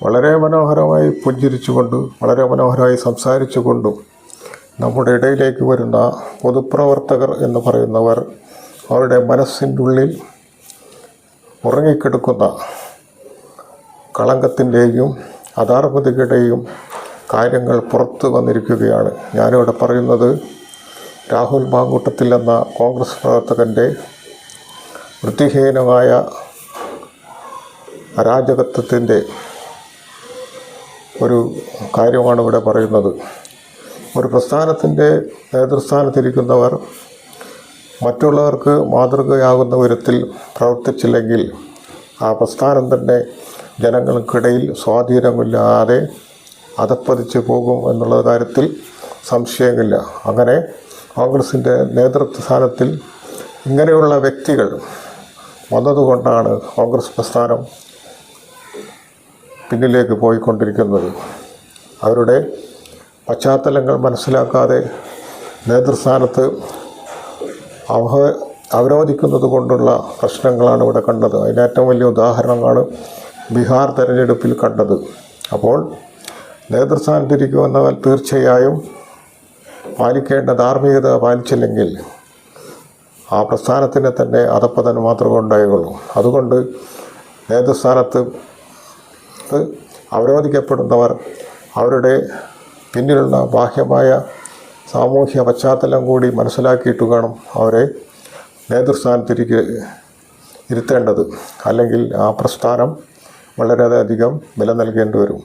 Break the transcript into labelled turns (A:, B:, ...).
A: വളരെ മനോഹരമായി പുഞ്ചിരിച്ചുകൊണ്ട് വളരെ മനോഹരമായി സംസാരിച്ചുകൊണ്ടും നമ്മുടെ ഇടയിലേക്ക് വരുന്ന പൊതുപ്രവർത്തകർ എന്ന് പറയുന്നവർ അവരുടെ മനസ്സിൻ്റെ ഉള്ളിൽ ഉറങ്ങിക്കിടക്കുന്ന കളങ്കത്തിൻ്റെയും അധാർമികതയുടെയും കാര്യങ്ങൾ പുറത്തു വന്നിരിക്കുകയാണ്. ഞാനിവിടെ പറയുന്നത് രാഹുൽ മാങ്കൂട്ടത്തിൽ എന്ന കോൺഗ്രസ് പ്രവർത്തകൻ്റെ വൃത്തിഹീനമായ അരാജകത്വത്തിൻ്റെ ഒരു കാര്യമാണ് ഇവിടെ പറയുന്നത്. ഒരു പ്രസ്ഥാനത്തിൻ്റെ നേതൃസ്ഥാനത്തിരിക്കുന്നവർ മറ്റുള്ളവർക്ക് മാതൃകയാകുന്ന വിധത്തിൽ പ്രവർത്തിച്ചില്ലെങ്കിൽ ആ പ്രസ്ഥാനം തന്നെ ജനങ്ങൾക്കിടയിൽ സ്വാധീനമില്ലാതെ അധപ്പതിച്ച് പോകും എന്നുള്ള കാര്യത്തിൽ സംശയമില്ല. അങ്ങനെ കോൺഗ്രസിൻ്റെ നേതൃത്വ സ്ഥാനത്തിൽ ഇങ്ങനെയുള്ള വ്യക്തികൾ വന്നതുകൊണ്ടാണ് കോൺഗ്രസ് പ്രസ്ഥാനം പിന്നിലേക്ക് പോയിക്കൊണ്ടിരിക്കുന്നത്. അവരുടെ പശ്ചാത്തലങ്ങൾ മനസ്സിലാക്കാതെ നേതൃസ്ഥാനത്ത് അവരോധിക്കുന്നത് കൊണ്ടുള്ള പ്രശ്നങ്ങളാണ് ഇവിടെ കണ്ടത്. അതിന് ഏറ്റവും വലിയ ഉദാഹരണമാണ് ബീഹാർ തെരഞ്ഞെടുപ്പിൽ കണ്ടത്. അപ്പോൾ നേതൃസ്ഥാനത്തിരിക്കുന്നവർ തീർച്ചയായും പാലിക്കേണ്ട ധാർമ്മികത പാലിച്ചില്ലെങ്കിൽ ആ പ്രസ്ഥാനത്തിന് തന്നെ അധപ്പതനം മാത്രമേ ഉണ്ടായുള്ളൂ. അതുകൊണ്ട് നേതൃസ്ഥാനത്ത് അവരോധിക്കപ്പെടുന്നവർ അവരുടെ പിന്നിലുള്ള ബാഹ്യമായ സാമൂഹ്യ പശ്ചാത്തലം കൂടി മനസ്സിലാക്കിയിട്ട് വേണം അവരെ നേതൃസ്ഥാനത്തിരുത്തേണ്ടത്. അല്ലെങ്കിൽ ആ പ്രസ്ഥാനം വളരെയധികം വില നൽകേണ്ടി വരും.